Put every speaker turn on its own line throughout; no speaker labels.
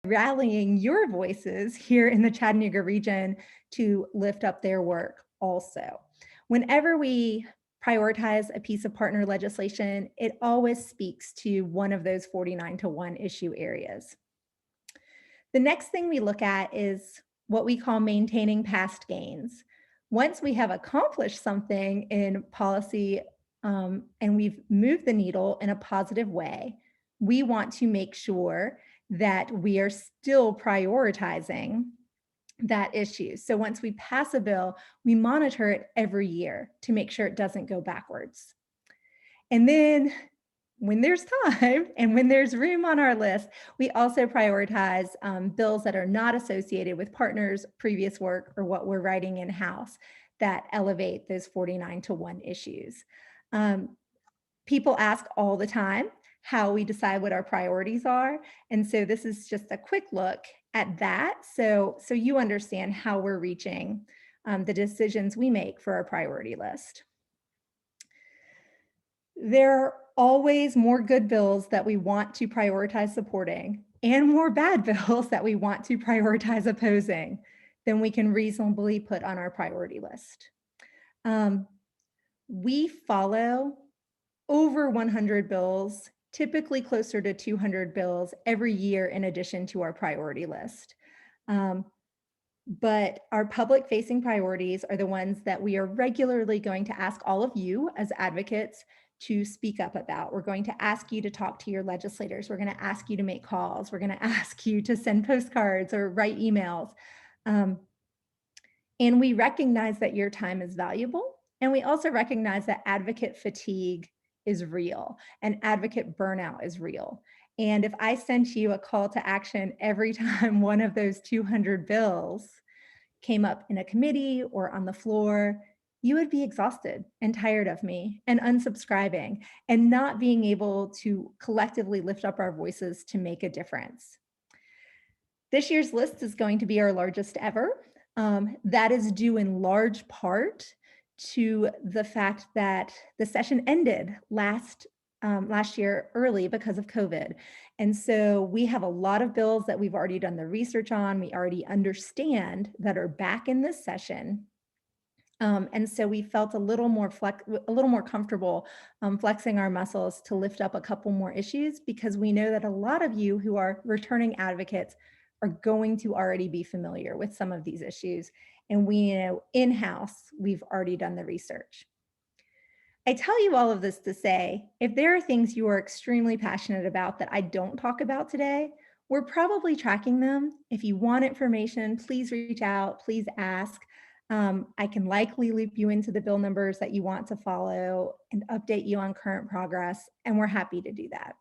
rallying your voices here in the Chattanooga region to lift up their work also. Whenever we prioritize a piece of partner legislation, it always speaks to one of those 49-to-1 issue areas. The next thing we look at is what we call maintaining past gains. Once we have accomplished something in policy and we've moved the needle in a positive way, we want to make sure that we are still prioritizing that issue. So once we pass a bill, we monitor it every year to make sure it doesn't go backwards. And then when there's time and when there's room on our list, we also prioritize bills that are not associated with partners, previous work, or what we're writing in-house that elevate those 49-to-1 issues. People ask all the time how we decide what our priorities are. And so this is just a quick look at that. So you understand how we're reaching the decisions we make for our priority list. There are always more good bills that we want to prioritize supporting and more bad bills that we want to prioritize opposing than we can reasonably put on our priority list. We follow over 100 bills, typically closer to 200 bills every year in addition to our priority list. But our public-facing priorities are the ones that we are regularly going to ask all of you as advocates to speak up about. We're going to ask you to talk to your legislators. We're going to ask you to make calls. We're going to ask you to send postcards or write emails. And we recognize that your time is valuable. And we also recognize that advocate fatigue is real and advocate burnout is real. And if I sent you a call to action every time one of those 200 bills came up in a committee or on the floor, you would be exhausted and tired of me and unsubscribing and not being able to collectively lift up our voices to make a difference. This year's list is going to be our largest ever. That is due in large part to the fact that the session ended last year early because of COVID. And so we have a lot of bills that we've already done the research on, we already understand that are back in this session. And so we felt a little more comfortable flexing our muscles to lift up a couple more issues because we know that a lot of you who are returning advocates are going to already be familiar with some of these issues. And we know in-house, we've already done the research. I tell you all of this to say, if there are things you are extremely passionate about that I don't talk about today, we're probably tracking them. If you want information, please reach out, please ask. I can likely loop you into the bill numbers that you want to follow and update you on current progress, and we're happy to do that.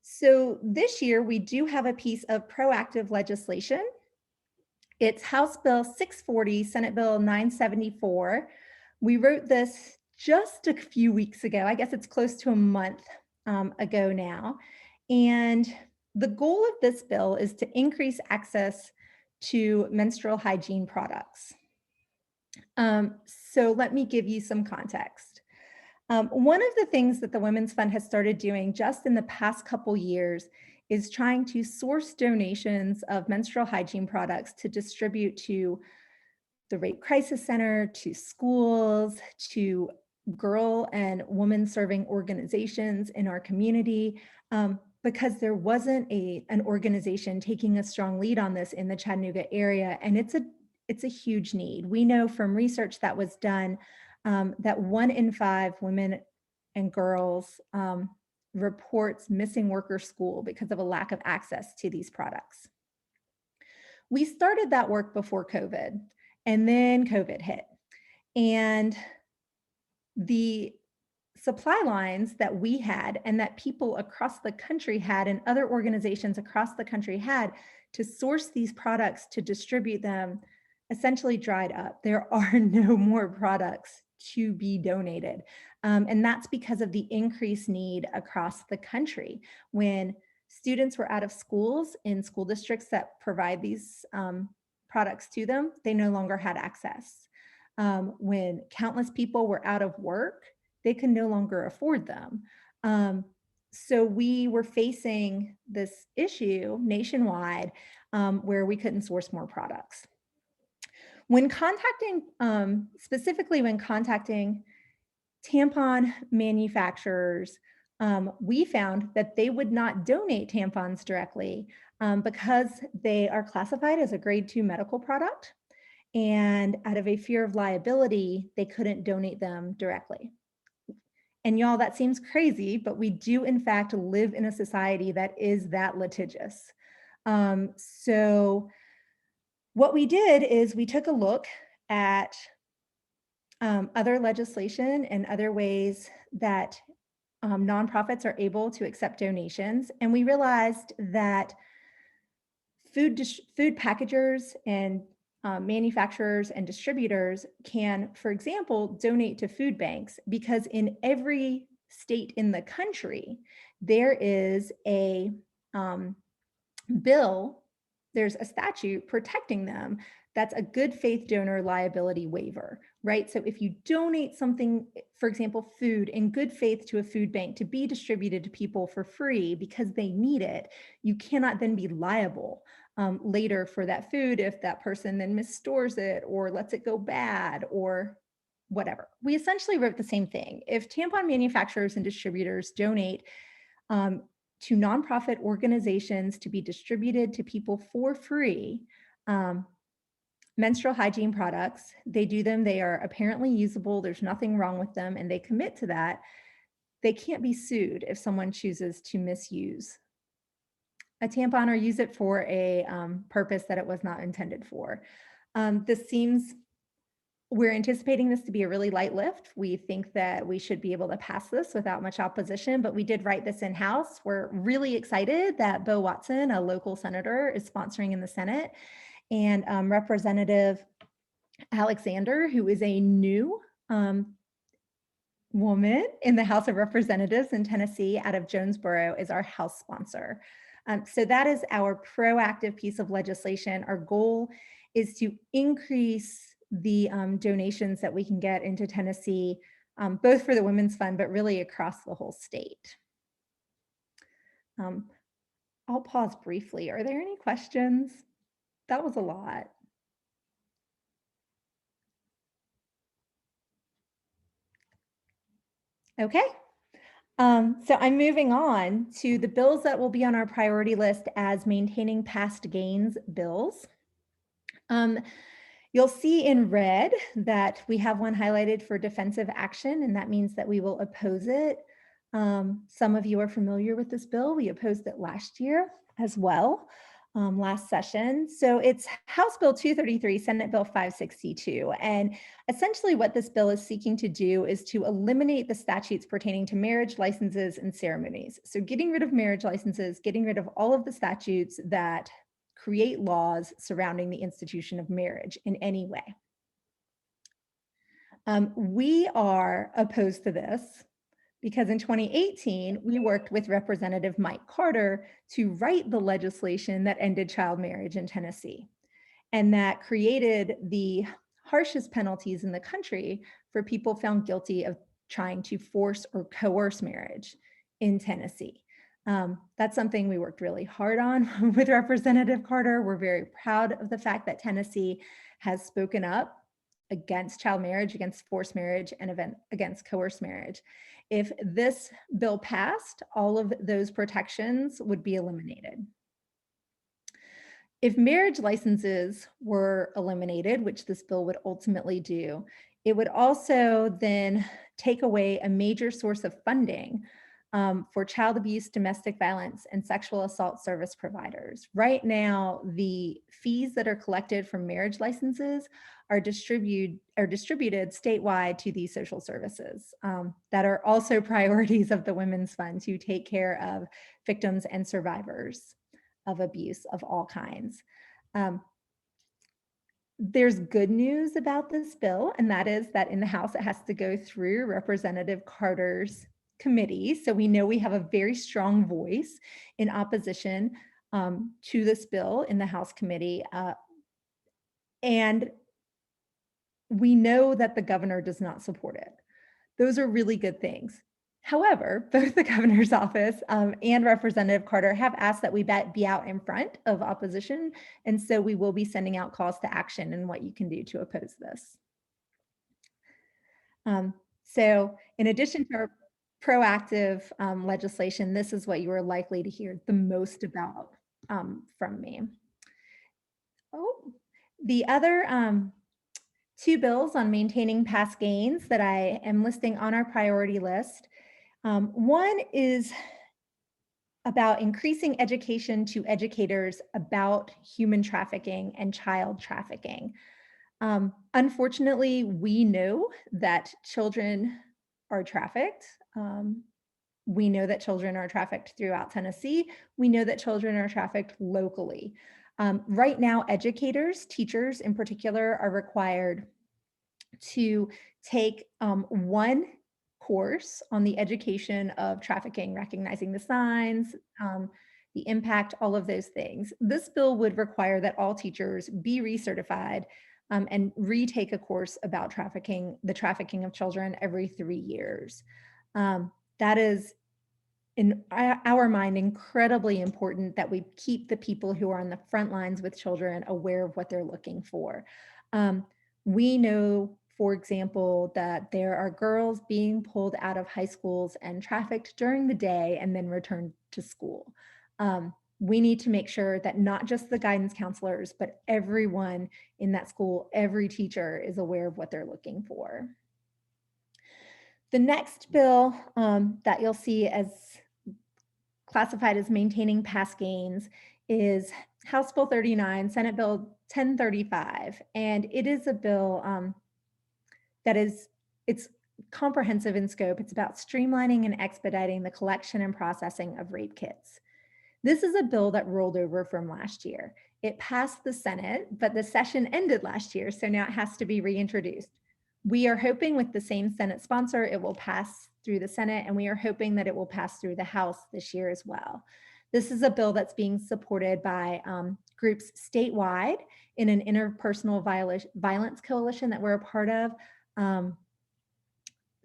So this year, we do have a piece of proactive legislation. It's House Bill 640, Senate Bill 974. We wrote this just a few weeks ago. I guess it's close to a month ago now. And the goal of this bill is to increase access to menstrual hygiene products. So let me give you some context. One of the things that the Women's Fund has started doing just in the past couple years is trying to source donations of menstrual hygiene products to distribute to the Rape Crisis Center, to schools, to girl and woman serving organizations in our community, because there wasn't an organization taking a strong lead on this in the Chattanooga area, and it's a huge need. We know from research that was done that 1 in 5 women and girls reports missing work or school because of a lack of access to these products. We started that work before COVID, and then COVID hit. And the supply lines that we had and that people across the country had and other organizations across the country had to source these products to distribute them essentially dried up. There are no more products to be donated. And that's because of the increased need across the country. When students were out of schools in school districts that provide these products to them, they no longer had access. When countless people were out of work, they could no longer afford them. So we were facing this issue nationwide where we couldn't source more products. When contacting, specifically when contacting tampon manufacturers, we found that they would not donate tampons directly because they are classified as a grade 2 medical product. And out of a fear of liability, they couldn't donate them directly. And y'all, that seems crazy, but we do in fact live in a society that is that litigious. So what we did is we took a look at other legislation and other ways that nonprofits are able to accept donations. And we realized that food packagers and manufacturers and distributors can, for example, donate to food banks because in every state in the country, there is a bill, there's a statute protecting them. That's a good faith donor liability waiver, right? So if you donate something, for example, food in good faith to a food bank to be distributed to people for free because they need it, you cannot then be liable later for that food if that person then misstores it or lets it go bad or whatever. We essentially wrote the same thing. If tampon manufacturers and distributors donate to nonprofit organizations to be distributed to people for free, menstrual hygiene products, they do them, they are apparently usable, there's nothing wrong with them, and they commit to that, they can't be sued if someone chooses to misuse a tampon or use it for a purpose that it was not intended for. We're anticipating this to be a really light lift. We think that we should be able to pass this without much opposition, but we did write this in-house. We're really excited that Bo Watson, a local senator, is sponsoring in the Senate, and Representative Alexander, who is a new woman in the House of Representatives in Tennessee out of Jonesboro, is our House sponsor. So that is our proactive piece of legislation. Our goal is to increase the donations that we can get into Tennessee, both for the Women's Fund, but really across the whole state. I'll pause briefly. Are there any questions? That was a lot. Okay. So I'm moving on to the bills that will be on our priority list as maintaining past gains bills. You'll see in red that we have one highlighted for defensive action, and that means that we will oppose it. Some of you are familiar with this bill. We opposed it last year as well, last session. So it's House Bill 233, Senate Bill 562. And essentially what this bill is seeking to do is to eliminate the statutes pertaining to marriage licenses and ceremonies. So getting rid of marriage licenses, getting rid of all of the statutes that create laws surrounding the institution of marriage in any way. We are opposed to this because in 2018, we worked with Representative Mike Carter to write the legislation that ended child marriage in Tennessee. And that created the harshest penalties in the country for people found guilty of trying to force or coerce marriage in Tennessee. That's something we worked really hard on with Representative Carter. We're very proud of the fact that Tennessee has spoken up against child marriage, against forced marriage, and against coerced marriage. If this bill passed, all of those protections would be eliminated. If marriage licenses were eliminated, which this bill would ultimately do, it would also then take away a major source of funding for child abuse, domestic violence, and sexual assault service providers. Right now, the fees that are collected from marriage licenses are distributed statewide to these social services that are also priorities of the Women's Fund to take care of victims and survivors of abuse of all kinds. There's good news about this bill, and that is that in the House, it has to go through Representative Carter's committee. So we know we have a very strong voice in opposition to this bill in the House committee. And we know that the governor does not support it. Those are really good things. However, both the governor's office and Representative Carter have asked that we be out in front of opposition. And so we will be sending out calls to action and what you can do to oppose this. So in addition to our proactive legislation, this is what you are likely to hear the most about from me. Oh, the other two bills on maintaining past gains that I am listing on our priority list. One is about increasing education to educators about human trafficking and child trafficking. Unfortunately, we know that children are trafficked. We know that children are trafficked throughout Tennessee. We know that children are trafficked locally. Right now, educators, teachers in particular, are required to take one course on the education of trafficking, recognizing the signs, the impact, all of those things. This bill would require that all teachers be recertified and retake a course about trafficking, the trafficking of children every 3 years. That is, in our mind, incredibly important that we keep the people who are on the front lines with children aware of what they're looking for. We know, for example, that there are girls being pulled out of high schools and trafficked during the day and then returned to school. We need to make sure that not just the guidance counselors, but everyone in that school, every teacher is aware of what they're looking for. The next bill that you'll see as classified as maintaining past gains is House Bill 39, Senate Bill 1035. And it is a bill it's comprehensive in scope. It's about streamlining and expediting the collection and processing of rape kits. This is a bill that rolled over from last year. It passed the Senate, but the session ended last year, so now it has to be reintroduced. We are hoping with the same Senate sponsor, it will pass through the Senate, and we are hoping that it will pass through the House this year as well. This is a bill that's being supported by groups statewide in an interpersonal violence coalition that we're a part of.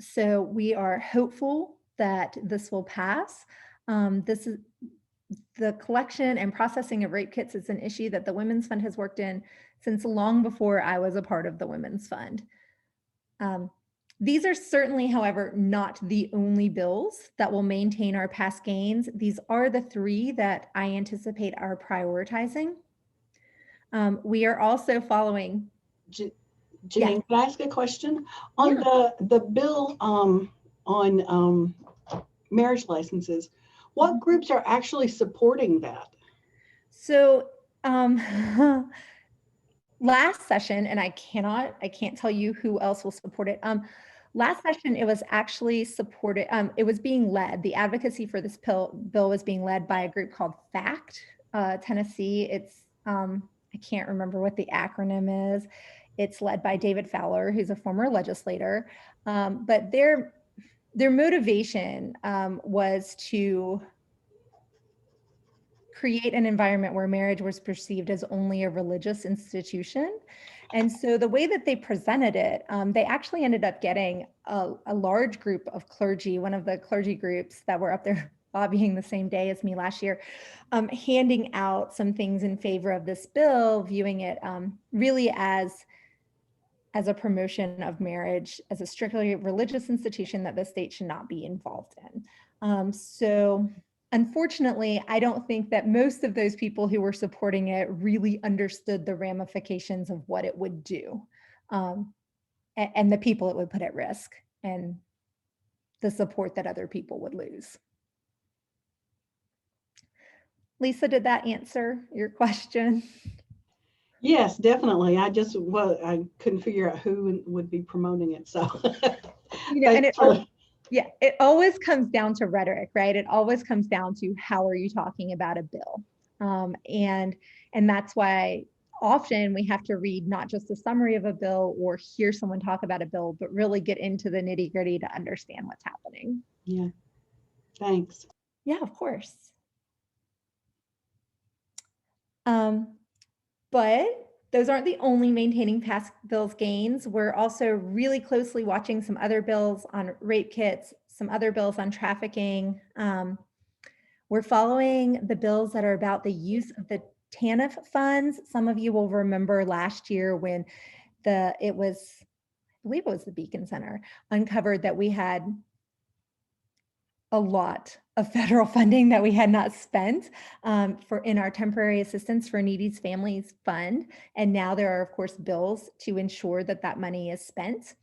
So we are hopeful that this will pass. This is the collection and processing of rape kits is an issue that the Women's Fund has worked in since long before I was a part of the Women's Fund. These are certainly, however, not the only bills that will maintain our past gains. These are the three that I anticipate are prioritizing. We are also following.
Janine, can I ask a question? On the bill on marriage licenses, what groups are actually supporting that?
So last session, and I can't tell you who else will support it. Last session, it was actually supported, it was being led, the advocacy for this bill was being led by a group called FACT Tennessee. It's, I can't remember what the acronym is. It's led by David Fowler, who's a former legislator. But their motivation was to create an environment where marriage was perceived as only a religious institution. And so the way that they presented it, they actually ended up getting a large group of clergy, one of the clergy groups that were up there lobbying the same day as me last year, handing out some things in favor of this bill, viewing it really as a promotion of marriage as a strictly religious institution that the state should not be involved in. So unfortunately, I don't think that most of those people who were supporting it really understood the ramifications of what it would do, and the people it would put at risk, and the support that other people would lose. Lisa, did that answer your question?
Yes, definitely. I couldn't figure out who would be promoting it. So,
and it always comes down to rhetoric, right? It always comes down to how are you talking about a bill, and that's why often we have to read not just a summary of a bill or hear someone talk about a bill, but really get into the nitty-gritty to understand what's happening.
Yeah. Thanks.
Yeah, of course. But those aren't the only maintaining past bills gains. We're also really closely watching some other bills on rape kits, some other bills on trafficking. We're following the bills that are about the use of the TANF funds. Some of you will remember last year when it was, I believe it was the Beacon Center, uncovered that we had a lot of federal funding that we had not spent in our temporary assistance for needy families fund. And now there are, of course, bills to ensure that that money is spent.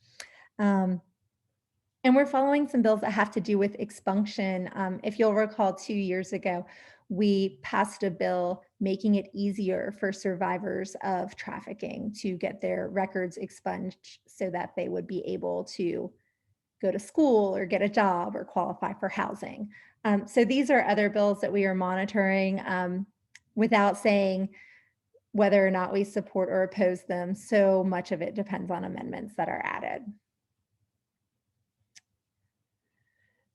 And we're following some bills that have to do with expunction. If you'll recall, 2 years ago, we passed a bill making it easier for survivors of trafficking to get their records expunged so that they would be able to go to school or get a job or qualify for housing. So these are other bills that we are monitoring without saying whether or not we support or oppose them. So much of it depends on amendments that are added.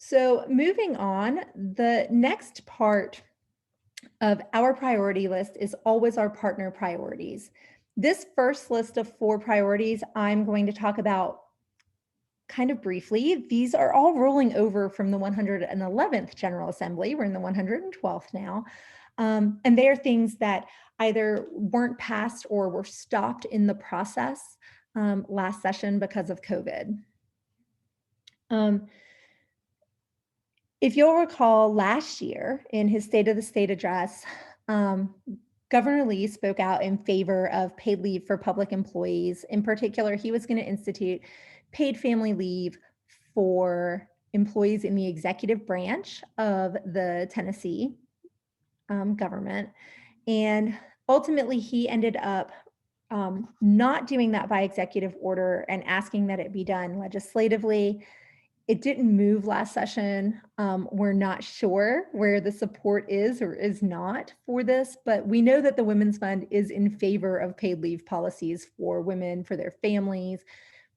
So moving on, the next part of our priority list is always our partner priorities. This first list of 4 priorities I'm going to talk about kind of briefly. These are all rolling over from the 111th General Assembly. We're in the 112th now. And they are things that either weren't passed or were stopped in the process last session because of COVID. If you'll recall, last year in his State of the State address, Governor Lee spoke out in favor of paid leave for public employees. In particular, he was going to institute paid family leave for employees in the executive branch of the Tennessee government. And ultimately, he ended up not doing that by executive order and asking that it be done legislatively. It didn't move last session. We're not sure where the support is or is not for this, but we know that the Women's Fund is in favor of paid leave policies for women, for their families,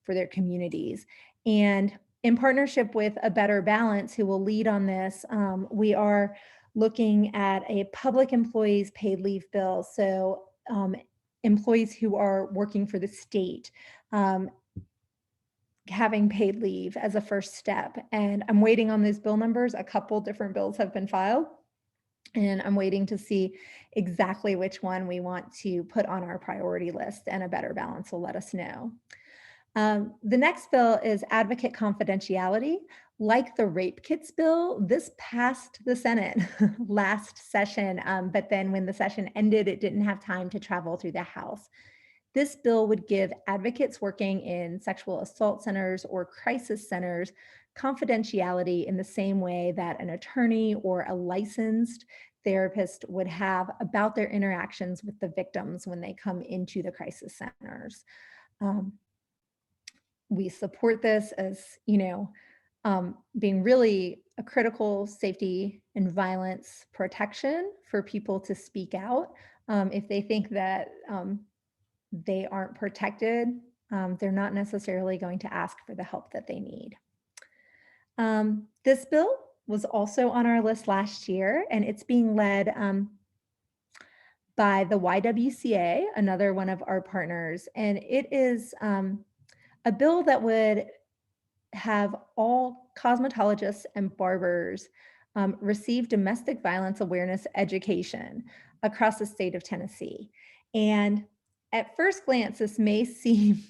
for their communities. And in partnership with A Better Balance, who will lead on this, we are looking at a public employees paid leave bill. So employees who are working for the state, having paid leave as a first step. And I'm waiting on those bill numbers. A couple different bills have been filed, and I'm waiting to see exactly which one we want to put on our priority list, and A Better Balance will let us know. The next bill is advocate confidentiality. Like the rape kits bill, this passed the Senate last session, but then when the session ended, it didn't have time to travel through the House. This bill would give advocates working in sexual assault centers or crisis centers confidentiality in the same way that an attorney or a licensed therapist would have about their interactions with the victims when they come into the crisis centers. We support this as, being really a critical safety and violence protection for people to speak out. If they think that they aren't protected, they're not necessarily going to ask for the help that they need. This bill was also on our list last year, and it's being led by the YWCA, another one of our partners. And it is a bill that would have all cosmetologists and barbers receive domestic violence awareness education across the state of Tennessee. And at first glance, this may seem,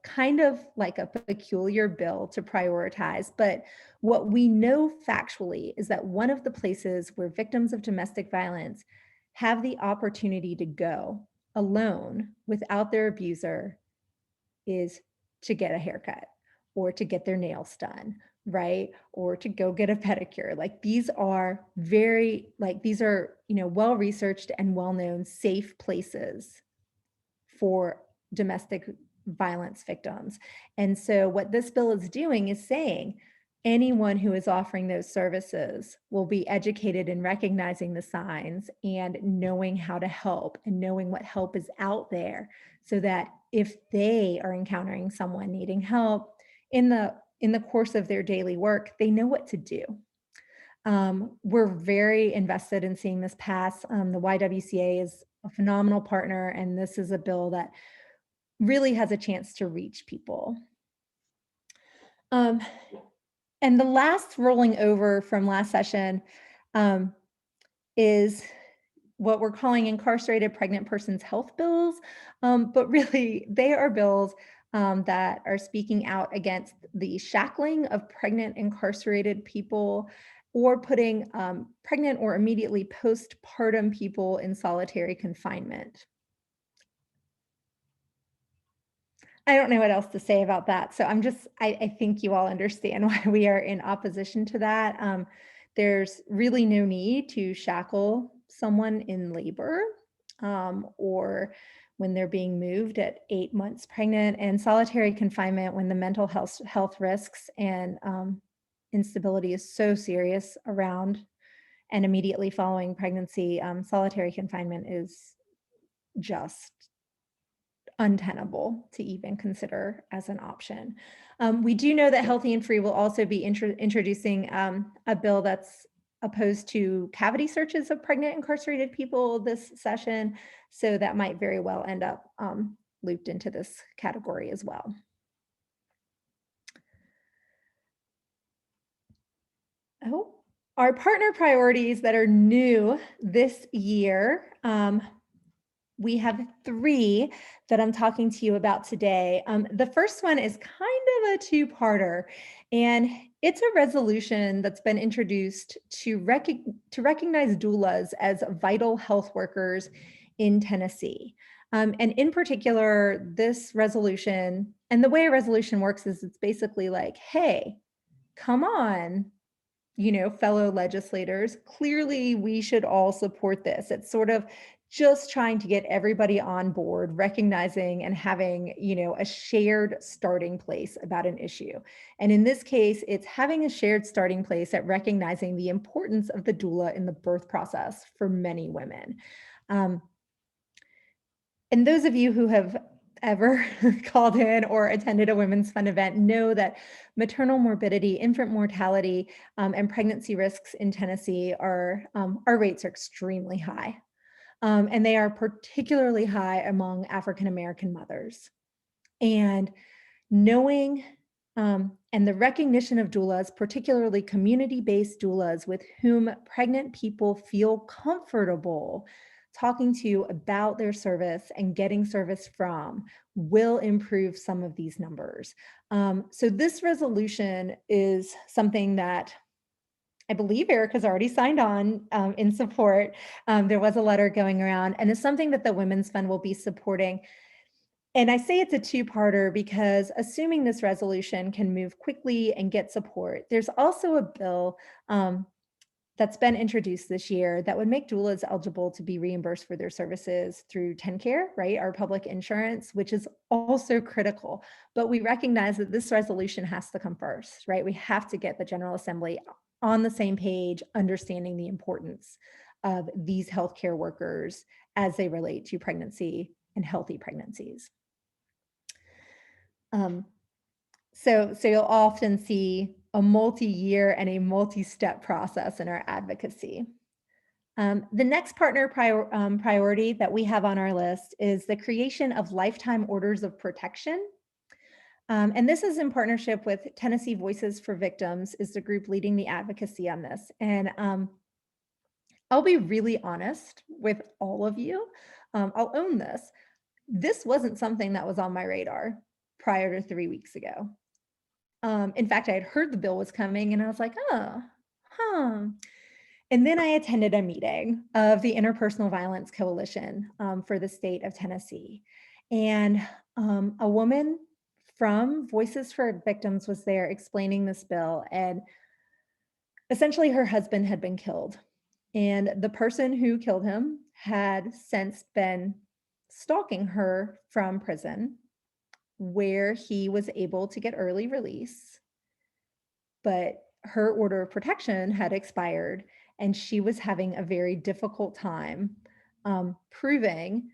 kind of like a peculiar bill to prioritize, but what we know factually is that one of the places where victims of domestic violence have the opportunity to go alone without their abuser is to get a haircut or to get their nails done, right? Or to go get a pedicure. These are well-researched and well-known safe places for domestic violence victims. And so what this bill is doing is saying anyone who is offering those services will be educated in recognizing the signs and knowing how to help and knowing what help is out there, so that if they are encountering someone needing help in the course of their daily work, they know what to do. We're very invested in seeing this pass. The YWCA is a phenomenal partner, and this is a bill that really has a chance to reach people. And the last rolling over from last session um, is what we're calling incarcerated pregnant persons health bills. But really, they are bills that are speaking out against the shackling of pregnant incarcerated people or putting pregnant or immediately postpartum people in solitary confinement. I don't know what else to say about that. So I think you all understand why we are in opposition to that. There's really no need to shackle someone in labor or when they're being moved at 8 months pregnant, and solitary confinement when the mental health risks and instability is so serious around and immediately following pregnancy. Solitary confinement is just untenable to even consider as an option. We do know that Healthy and Free will also be introducing a bill that's opposed to cavity searches of pregnant incarcerated people this session. So that might very well end up looped into this category as well. Oh, our partner priorities that are new this year. We have 3 that I'm talking to you about today. The first one is kind of a two-parter, and it's a resolution that's been introduced to recognize doulas as vital health workers in Tennessee. And in particular, this resolution, and the way a resolution works is it's basically like, hey, come on, fellow legislators, clearly we should all support this. It's sort of just trying to get everybody on board, recognizing and having, a shared starting place about an issue. And in this case, it's having a shared starting place at recognizing the importance of the doula in the birth process for many women. And those of you who have ever called in or attended a Women's Fund event know that maternal morbidity, infant mortality, and pregnancy risks in Tennessee our rates are extremely high. And they are particularly high among African-American mothers. And knowing and the recognition of doulas, particularly community-based doulas with whom pregnant people feel comfortable talking to about their service and getting service from, will improve some of these numbers. So this resolution is something that I believe Erica's already signed on in support. There was a letter going around, and it's something that the Women's Fund will be supporting. And I say it's a two-parter because assuming this resolution can move quickly and get support, there's also a bill that's been introduced this year that would make doulas eligible to be reimbursed for their services through TennCare, right? Our public insurance, which is also critical. But we recognize that this resolution has to come first, right? We have to get the General Assembly on the same page, understanding the importance of these healthcare workers as they relate to pregnancy and healthy pregnancies. So you'll often see a multi-year and a multi-step process in our advocacy. The next partner priority that we have on our list is the creation of lifetime orders of protection. And this is in partnership with Tennessee Voices for Victims, is the group leading the advocacy on this. And I'll be really honest with all of you. I'll own this. This wasn't something that was on my radar prior to 3 weeks ago. In fact, I had heard the bill was coming and I was like, oh, huh. And then I attended a meeting of the Interpersonal Violence Coalition for the state of Tennessee. And a woman from Voices for Victims was there explaining this bill. And essentially her husband had been killed. And the person who killed him had since been stalking her from prison, where he was able to get early release, but her order of protection had expired and she was having a very difficult time proving,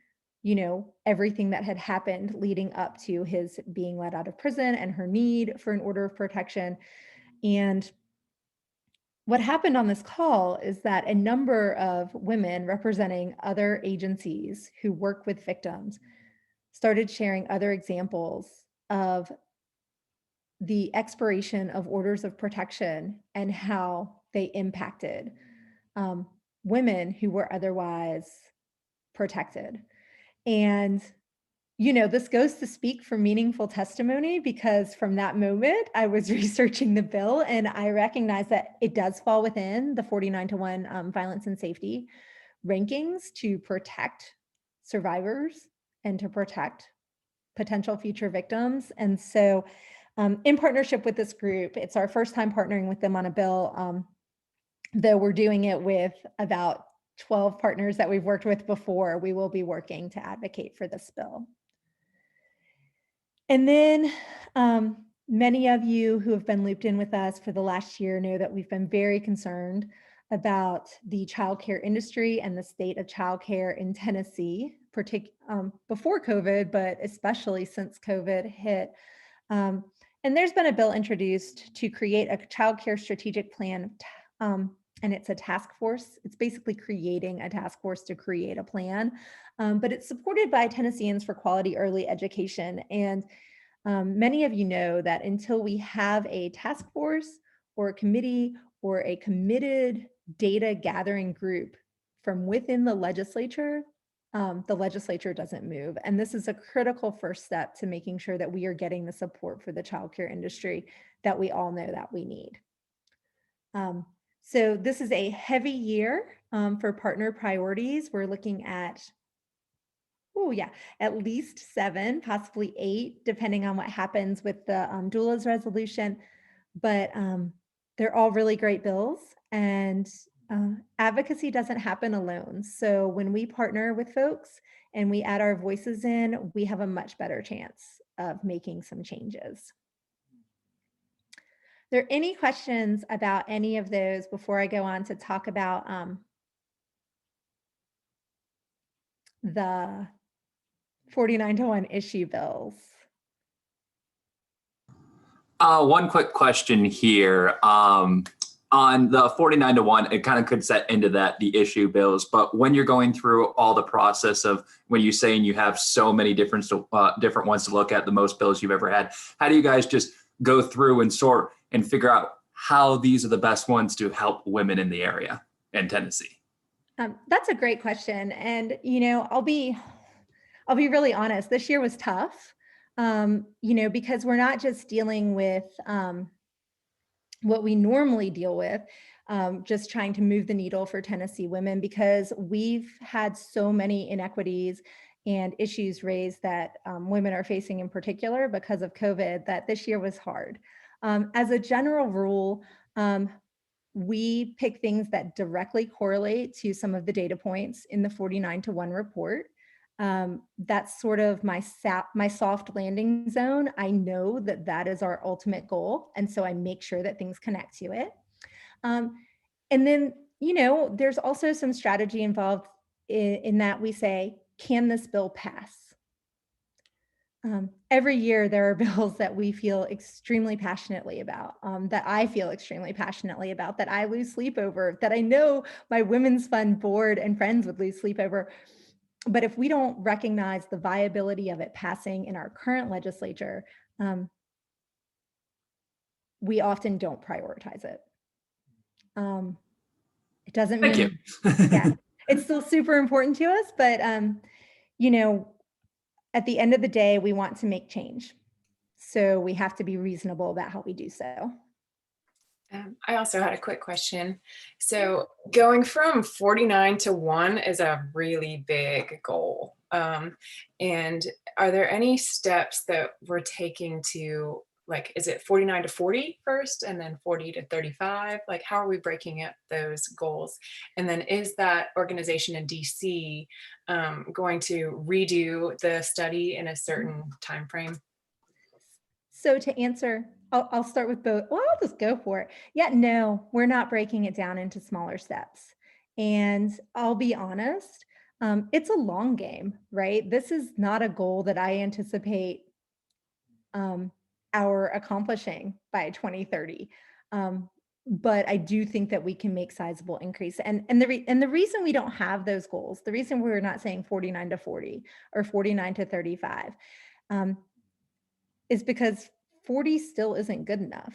everything that had happened leading up to his being let out of prison and her need for an order of protection. And what happened on this call is that a number of women representing other agencies who work with victims started sharing other examples of the expiration of orders of protection and how they impacted women who were otherwise protected. And, this goes to speak for meaningful testimony, because from that moment I was researching the bill and I recognized that it does fall within the 49-to-1 violence and safety rankings to protect survivors and to protect potential future victims. And so, in partnership with this group, it's our first time partnering with them on a bill, though we're doing it with about 12 partners that we've worked with before. We will be working to advocate for this bill. And then many of you who have been looped in with us for the last year know that we've been very concerned about the childcare industry and the state of childcare in Tennessee, before COVID, but especially since COVID hit. And there's been a bill introduced to create a childcare strategic plan, and it's a task force. It's basically creating a task force to create a plan, but it's supported by Tennesseans for Quality Early Education. And many of you know that until we have a task force or a committee or a committed data gathering group from within the legislature doesn't move. And this is a critical first step to making sure that we are getting the support for the childcare industry that we all know that we need. So this is a heavy year for partner priorities. We're looking at, at least 7, possibly 8, depending on what happens with the doulas resolution. But they're all really great bills, and advocacy doesn't happen alone. So when we partner with folks and we add our voices in, we have a much better chance of making some changes. Are there any questions about any of those before I go on to talk about the 49-to-1 issue bills?
One quick question here. On the 49-to-1, it kind of could set into the issue bills, but when you're going through all the process of when you're saying you have so many different ones to look at, the most bills you've ever had, how do you guys just go through and sort and figure out how these are the best ones to help women in the area in Tennessee?
That's a great question. And, I'll be really honest, this year was tough, because we're not just dealing with what we normally deal with, just trying to move the needle for Tennessee women, because we've had so many inequities and issues raised that women are facing in particular because of COVID, that this year was hard. As a general rule, we pick things that directly correlate to some of the data points in the 49-to-1 report. That's sort of my soft landing zone. I know that is our ultimate goal. And so I make sure that things connect to it. And then, there's also some strategy involved in that we say, can this bill pass? Every year there are bills that we feel extremely passionately about, that I feel extremely passionately about, that I lose sleep over, that I know my Women's Fund board and friends would lose sleep over. But if we don't recognize the viability of it passing in our current legislature, we often don't prioritize it. It doesn't mean, it's still super important to us, but at the end of the day, we want to make change. So we have to be reasonable about how we do so.
I also had a quick question. So going from 49-to-1 is a really big goal. And are there any steps that we're taking to, like, is it 49-to-40 first and then 40-to-35? Like, how are we breaking up those goals? And then is that organization in DC going to redo the study in a certain time frame?
So to answer, I'll start with both. Well, I'll just go for it. Yeah, no, we're not breaking it down into smaller steps. And I'll be honest, it's a long game, right? This is not a goal that I anticipate our accomplishing by 2030. But I do think that we can make sizable increase. And the reason we don't have those goals, the reason we're not saying 49-to-40 or 49-to-35, is because 40 still isn't good enough.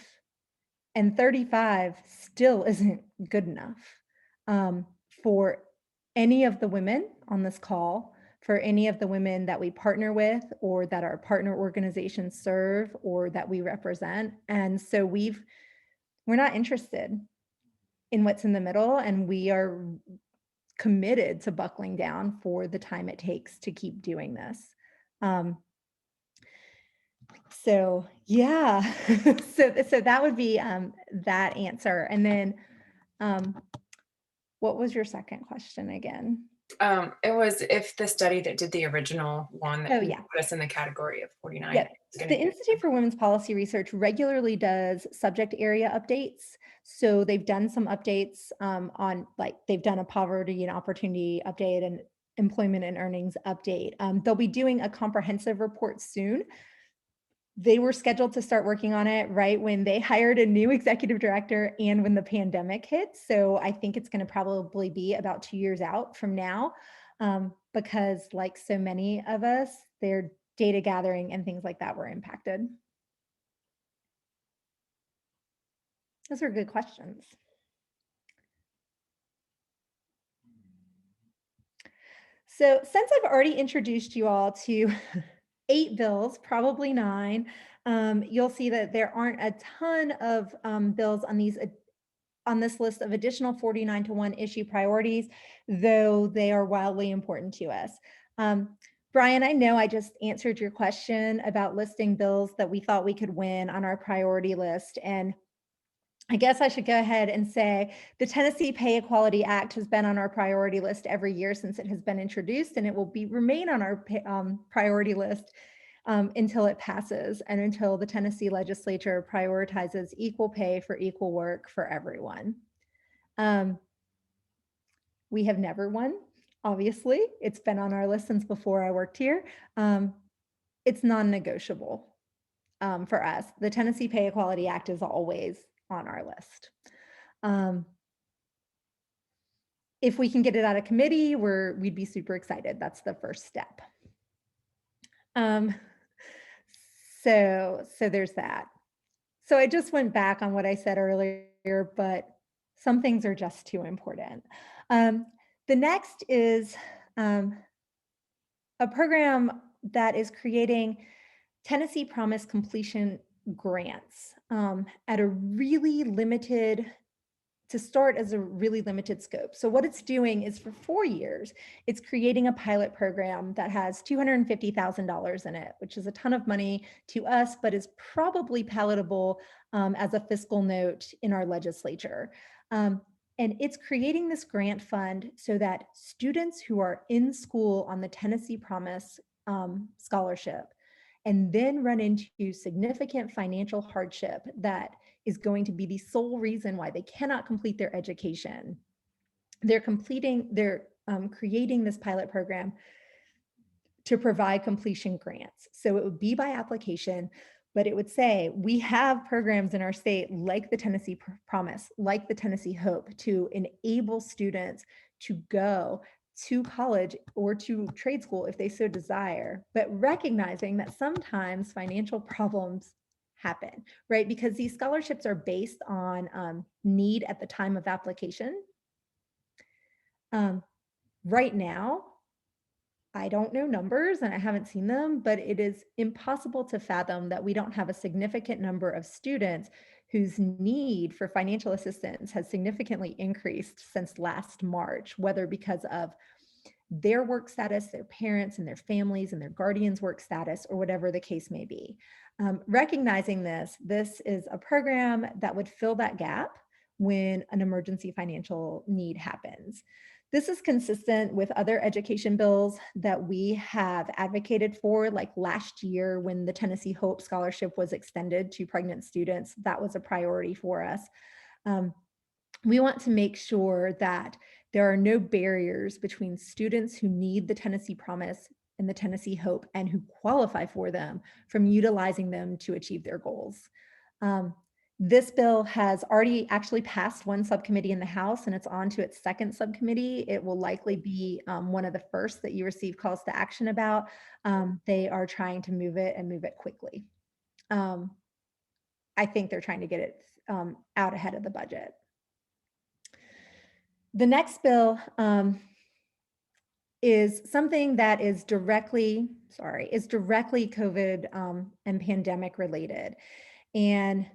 And 35 still isn't good enough for any of the women on this call, for any of the women that we partner with or that our partner organizations serve or that we represent. And so we're not interested in what's in the middle, and we are committed to buckling down for the time it takes to keep doing this. So yeah, so that would be that answer. And then what was your second question again?
It was if the study that did the original one that
Oh, yeah.
put us in the category of 49.
Yep.
is gonna
The
do-
Institute for Women's Policy Research regularly does subject area updates. So they've done some updates on, like, they've done a poverty and opportunity update and employment and earnings update. They'll be doing a comprehensive report soon. They were scheduled to start working on it right when they hired a new executive director and when the pandemic hit. So I think it's going to probably be about 2 years out from now, because like so many of us, their data gathering and things like that were impacted. Those are good questions. So since I've already introduced you all to 8 bills, probably 9, you'll see that there aren't a ton of bills on this list of additional 49-1 issue priorities, though they are wildly important to us. Brian, I know I just answered your question about listing bills that we thought we could win on our priority list. And I guess I should go ahead and say the Tennessee Pay Equality Act has been on our priority list every year since it has been introduced, and it will remain on our priority list until it passes and until the Tennessee legislature prioritizes equal pay for equal work for everyone. We have never won, obviously. It's been on our list since before I worked here. It's non-negotiable for us. The Tennessee Pay Equality Act is always on our list. If we can get it out of committee, we'd be super excited. That's the first step. So there's that. So I just went back on what I said earlier, but some things are just too important. The next is a program that is creating Tennessee Promise completion grants at a really limited, to start as a really limited scope. So what it's doing is for 4 years, it's creating a pilot program that has $250,000 in it, which is a ton of money to us, but is probably palatable as a fiscal note in our legislature. And it's creating this grant fund so that students who are in school on the Tennessee Promise scholarship and then run into significant financial hardship that is going to be the sole reason why they cannot complete their education. They're creating this pilot program to provide completion grants. So it would be by application, but it would say, we have programs in our state like the Tennessee Promise, like the Tennessee Hope, to enable students to go to college or to trade school if they so desire, but recognizing that sometimes financial problems happen, right? Because these scholarships are based on need at the time of application. Right now, I don't know numbers and I haven't seen them, but it is impossible to fathom that we don't have a significant number of students whose need for financial assistance has significantly increased since last March, whether because of their work status, their parents and their families and their guardians' work status, or whatever the case may be. Recognizing this is a program that would fill that gap when an emergency financial need happens. This is consistent with other education bills that we have advocated for, like last year when the Tennessee Hope Scholarship was extended to pregnant students. That was a priority for us. We want to make sure that there are no barriers between students who need the Tennessee Promise and the Tennessee Hope and who qualify for them from utilizing them to achieve their goals. This bill has already actually passed one subcommittee in the House and it's on to its second subcommittee. It will likely be one of the first that you receive calls to action about. They are trying to move it and move it quickly. I think they're trying to get it out ahead of the budget. The next bill is something that is directly COVID and pandemic related. And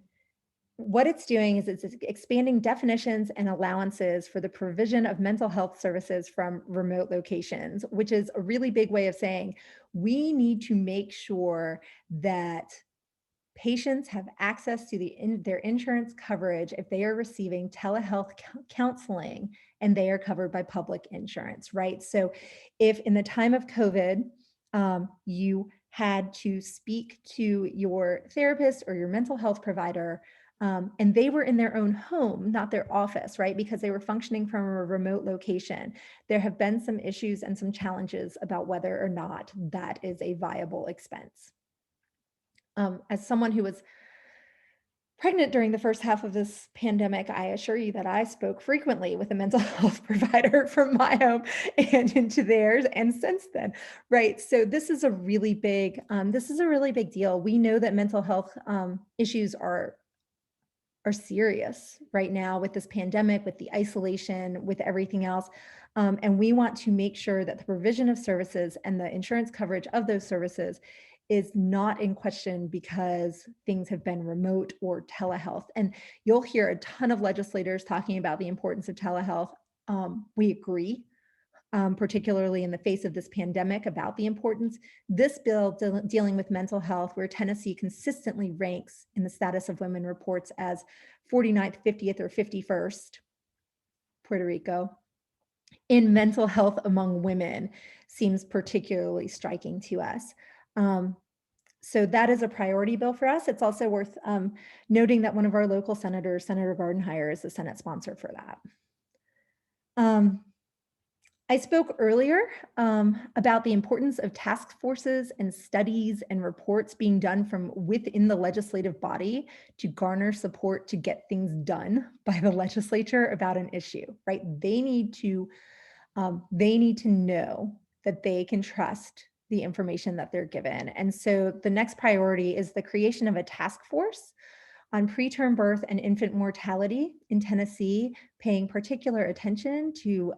what it's doing is it's expanding definitions and allowances for the provision of mental health services from remote locations, which is a really big way of saying we need to make sure that patients have access to their insurance coverage if they are receiving telehealth counseling and they are covered by public insurance, right? So if in the time of COVID, you had to speak to your therapist or your mental health provider, and they were in their own home, not their office, right? Because they were functioning from a remote location. There have been some issues and some challenges about whether or not that is a viable expense. As someone who was pregnant during the first half of this pandemic, I assure you that I spoke frequently with a mental health provider from my home and into theirs, and since then, right? So this is a really big deal. We know that mental health issues are serious right now with this pandemic, with the isolation, with everything else. And we want to make sure that the provision of services and the insurance coverage of those services is not in question because things have been remote or telehealth. And you'll hear a ton of legislators talking about the importance of telehealth. We agree, particularly in the face of this pandemic, about the importance. This bill dealing with mental health, where Tennessee consistently ranks in the Status of Women reports as 49th, 50th, or 51st, Puerto Rico, in mental health among women, seems particularly striking to us. So that is a priority bill for us. It's also worth noting that one of our local senators, Senator Gardenhire, is the Senate sponsor for that. I spoke earlier about the importance of task forces and studies and reports being done from within the legislative body to garner support to get things done by the legislature about an issue, right? They need to know that they can trust the information that they're given. And so the next priority is the creation of a task force on preterm birth and infant mortality in Tennessee, paying particular attention to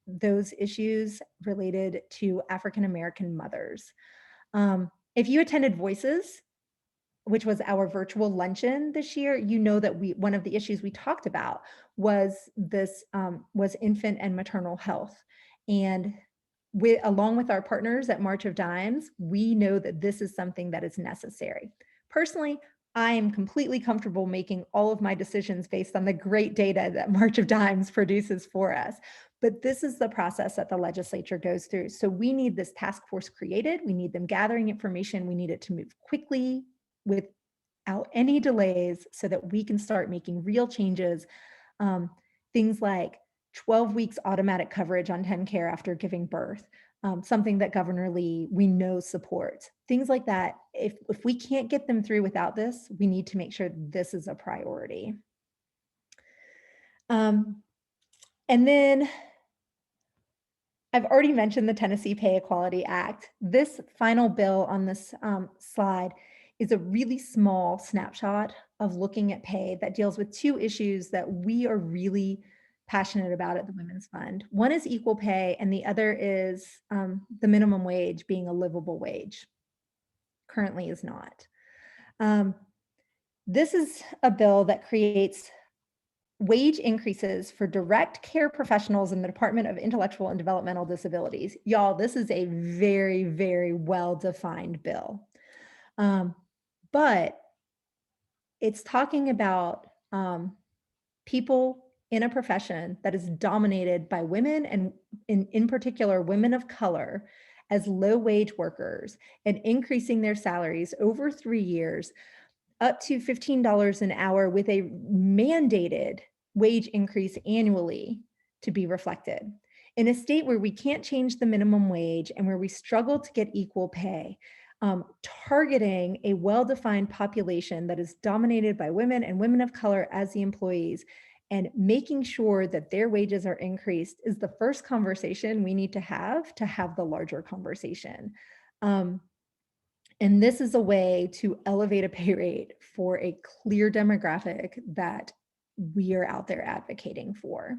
those issues related to African-American mothers. If you attended Voices, which was our virtual luncheon this year, you know that one of the issues we talked about was infant and maternal health. And along with our partners at March of Dimes, we know that this is something that is necessary. Personally, I am completely comfortable making all of my decisions based on the great data that March of Dimes produces for us. But this is the process that the legislature goes through. So we need this task force created. We need them gathering information. We need it to move quickly without any delays so that we can start making real changes. Things like 12 weeks automatic coverage on TennCare after giving birth, something that Governor Lee, we know, supports. Things like that. If we can't get them through without this, we need to make sure this is a priority. And then I've already mentioned the Tennessee Pay Equality Act. This final bill on this slide is a really small snapshot of looking at pay that deals with two issues that we are really passionate about at the Women's Fund. One is equal pay, and the other is the minimum wage being a livable wage. Currently is not. This is a bill that creates wage increases for direct care professionals in the Department of Intellectual and Developmental Disabilities. Y'all, this is a very, very well-defined bill. But it's talking about people in a profession that is dominated by women, and in particular, women of color, as low-wage workers, and increasing their salaries over 3 years up to $15 an hour with a mandated wage increase annually to be reflected. In a state where we can't change the minimum wage and where we struggle to get equal pay, targeting a well-defined population that is dominated by women and women of color as the employees and making sure that their wages are increased is the first conversation we need to have the larger conversation. And this is a way to elevate a pay rate for a clear demographic that we are out there advocating for.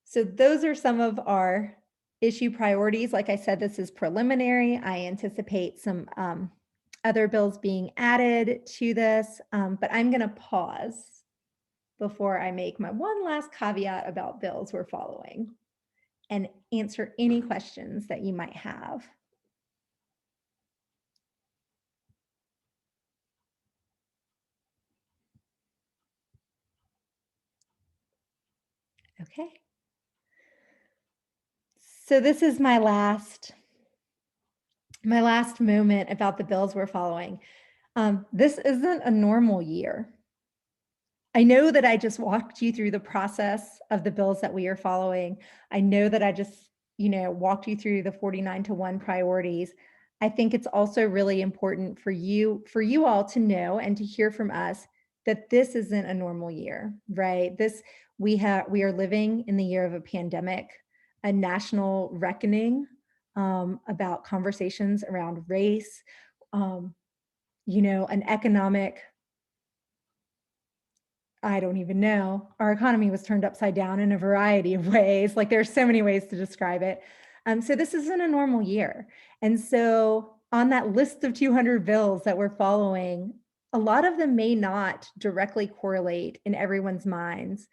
So those are some of our issue priorities. Like I said, this is preliminary. I anticipate some other bills being added to this, but I'm going to pause before I make my one last caveat about bills we're following and answer any questions that you might have. Okay. So this is my last moment about the bills we're following. This isn't a normal year. I know that I just walked you through the process of the bills that we are following. I know that I just, walked you through the 49-to-1 priorities. I think it's also really important for you all to know and to hear from us that this isn't a normal year, right? We are living in the year of a pandemic, a national reckoning about conversations around race, an economic, I don't even know. Our economy was turned upside down in a variety of ways. Like there's so many ways to describe it. So this isn't a normal year. And so on that list of 200 bills that we're following, a lot of them may not directly correlate in everyone's minds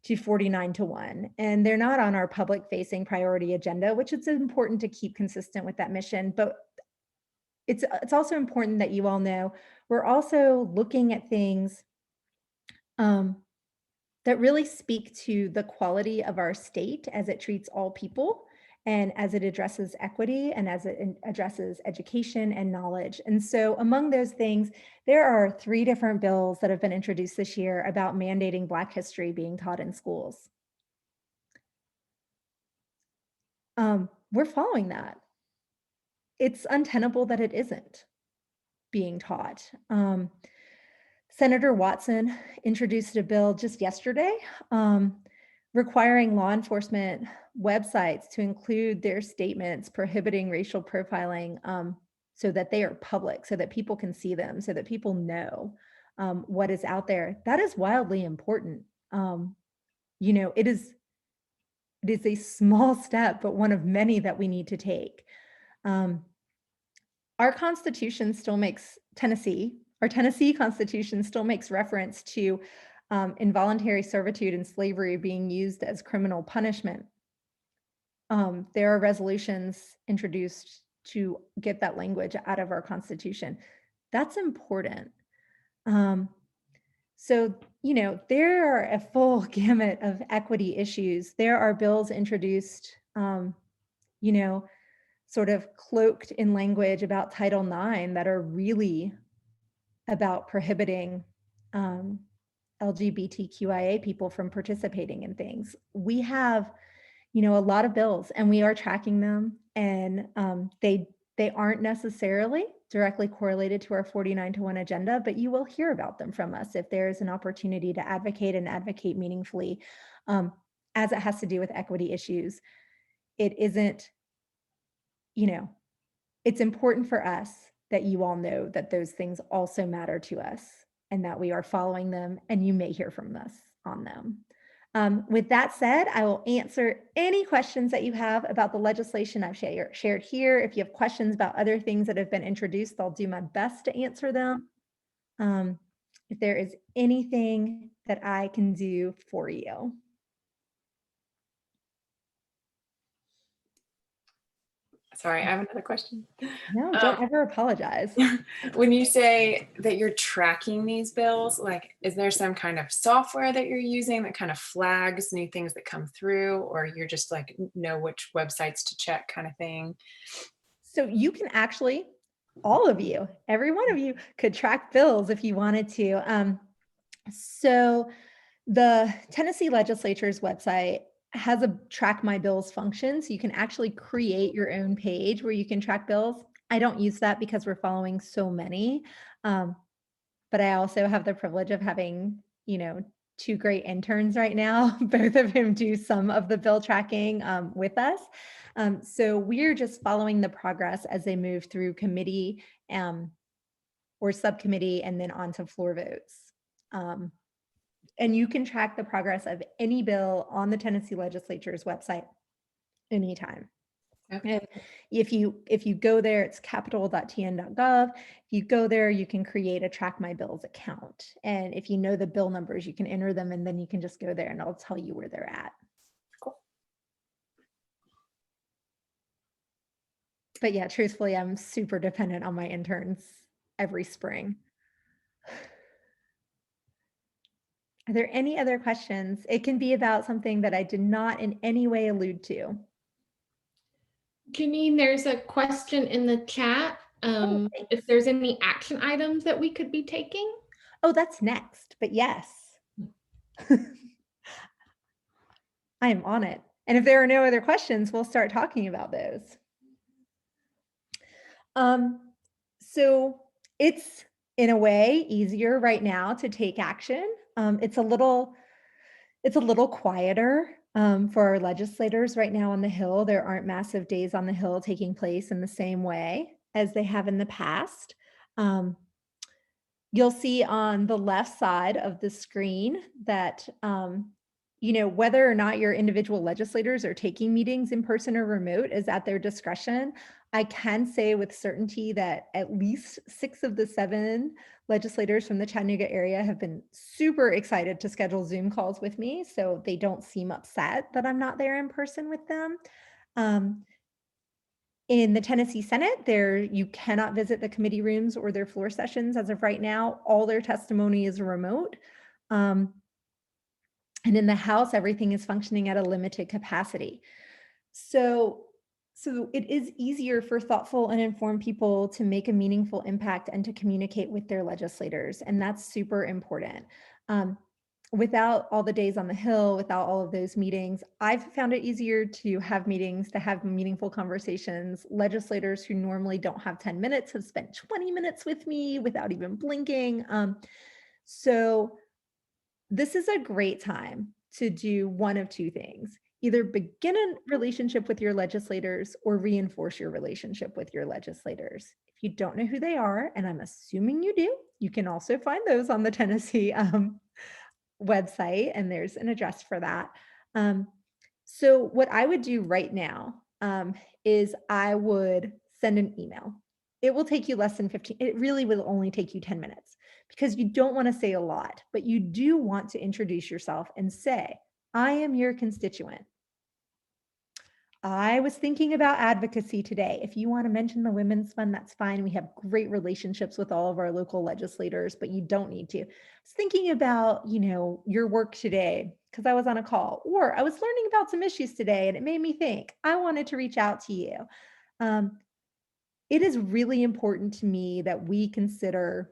to 49-to-1. And they're not on our public facing priority agenda, which is important to keep consistent with that mission. But it's also important that you all know we're also looking at things that really speak to the quality of our state as it treats all people and as it addresses equity and as it addresses education and knowledge. And so among those things, there are 3 different bills that have been introduced this year about mandating Black history being taught in schools. We're following that. It's untenable that it isn't being taught. Senator Watson introduced a bill just yesterday requiring law enforcement websites to include their statements prohibiting racial profiling so that they are public, so that people can see them, so that people know what is out there. That is wildly important. It is a small step, but one of many that we need to take. Our Constitution still makes our Tennessee Constitution still makes reference to involuntary servitude and slavery being used as criminal punishment. There are resolutions introduced to get that language out of our Constitution. That's important. So, there are a full gamut of equity issues. There are bills introduced, sort of cloaked in language about Title IX that are really about prohibiting LGBTQIA people from participating in things. We have, a lot of bills and we are tracking them, and they aren't necessarily directly correlated to our 49-to-1 agenda, but you will hear about them from us if there's an opportunity to advocate and advocate meaningfully as it has to do with equity issues. It isn't, it's important for us that you all know that those things also matter to us and that we are following them, and you may hear from us on them. With that said, I will answer any questions that you have about the legislation I've shared here. If you have questions about other things that have been introduced, I'll do my best to answer them. If there is anything that I can do for you.
Sorry, I have another question.
No, don't ever apologize.
When you say that you're tracking these bills, like, is there some kind of software that you're using that kind of flags new things that come through, or you're just like know which websites to check kind of thing?
So you can actually, all of you, every one of you could track bills if you wanted to. So the Tennessee legislature's website has a track my bills function. So you can actually create your own page where you can track bills. I don't use that because we're following so many. But I also have the privilege of having, two great interns right now. Both of whom do some of the bill tracking with us. So we're just following the progress as they move through committee or subcommittee and then on to floor votes. And you can track the progress of any bill on the Tennessee Legislature's website anytime.
Okay.
And if you go there, it's capitol.tn.gov. If you go there, you can create a Track My Bills account. And if you know the bill numbers, you can enter them and then you can just go there and it'll tell you where they're at.
Cool.
But yeah, truthfully, I'm super dependent on my interns every spring. Are there any other questions? It can be about something that I did not in any way allude to.
Janine, there's a question in the chat. If there's any action items that we could be taking?
Oh, that's next, but yes. I am on it. And if there are no other questions, we'll start talking about those. So it's in a way easier right now to take action. It's a little quieter for our legislators right now on the Hill. There aren't massive days on the Hill taking place in the same way as they have in the past. You'll see on the left side of the screen that, whether or not your individual legislators are taking meetings in person or remote is at their discretion. I can say with certainty that at least 6 of the 7 legislators from the Chattanooga area have been super excited to schedule Zoom calls with me, so they don't seem upset that I'm not there in person with them. In the Tennessee Senate, you cannot visit the committee rooms or their floor sessions as of right now. All their testimony is remote. And in the House, everything is functioning at a limited capacity. So it is easier for thoughtful and informed people to make a meaningful impact and to communicate with their legislators. And that's super important. Without all the days on the Hill, without all of those meetings, I've found it easier to have meetings, to have meaningful conversations. Legislators who normally don't have 10 minutes have spent 20 minutes with me without even blinking. So this is a great time to do one of two things. Either begin a relationship with your legislators or reinforce your relationship with your legislators. If you don't know who they are, and I'm assuming you do, you can also find those on the Tennessee website, and there's an address for that. So what I would do right now is I would send an email. It will take you less than 15. It really will only take you 10 minutes because you don't want to say a lot, but you do want to introduce yourself and say, I am your constituent. I was thinking about advocacy today. If you want to mention the Women's Fund, that's fine. We have great relationships with all of our local legislators, but you don't need to. I was thinking about, your work today because I was on a call, or I was learning about some issues today and it made me think. I wanted to reach out to you. It is really important to me that we consider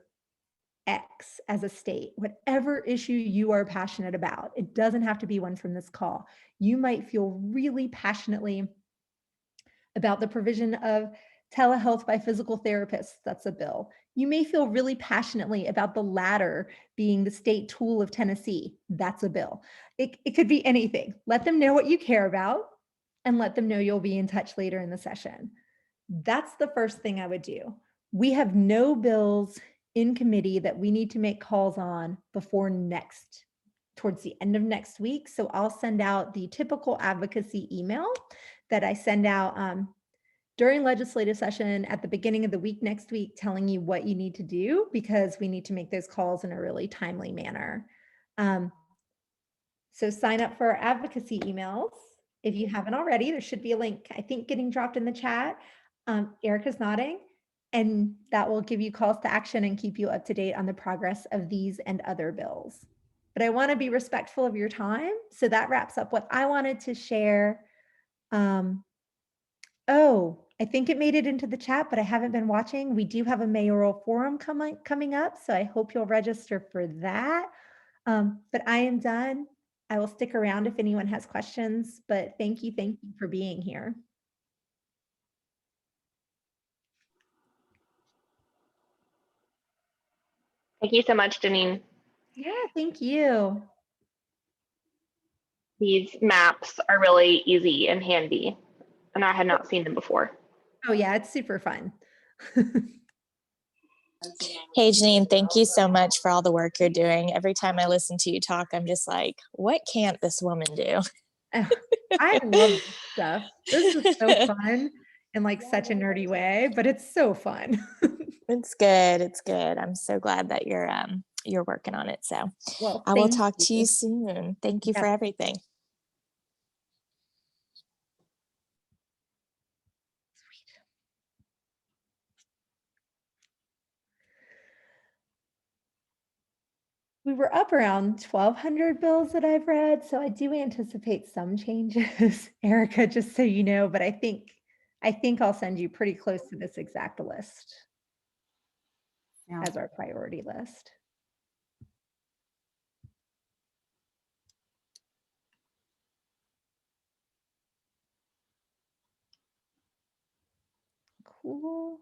X as a state, whatever issue you are passionate about. It doesn't have to be one from this call. You might feel really passionately about the provision of telehealth by physical therapists. That's a bill. You may feel really passionately about the ladder being the state tool of Tennessee. That's a bill. It could be anything. Let them know what you care about and let them know you'll be in touch later in the session. That's the first thing I would do. We have no bills in committee that we need to make calls on before towards the end of next week. So I'll send out the typical advocacy email that I send out during legislative session at the beginning of the week next week, telling you what you need to do because we need to make those calls in a really timely manner. So sign up for our advocacy emails. If you haven't already, there should be a link, I think, getting dropped in the chat. Erica's nodding. And that will give you calls to action and keep you up to date on the progress of these and other bills. But I want to be respectful of your time. So that wraps up what I wanted to share. I think it made it into the chat, but I haven't been watching. We do have a mayoral forum coming up, so I hope you'll register for that. But I am done. I will stick around if anyone has questions, but thank you for being here.
Thank you so much, Janine.
Yeah, thank you.
these maps are really easy and handy, and I had not seen them before.
Oh yeah, it's super fun.
Hey, Janine, thank you so much for all the work you're doing. Every time I listen to you talk, I'm just like, what can't this woman do?
I love this stuff. This is so fun in like such a nerdy way, but it's so fun.
It's good. It's good. I'm so glad that you're working on it. So
Well,
I will
thank
talk to you soon. Thank you for
Yep.
everything.
We were up around 1,200 bills that I've read, so I do anticipate some changes, Erica, just so you know, but I think I'll send you pretty close to this exact list as our priority list. Cool.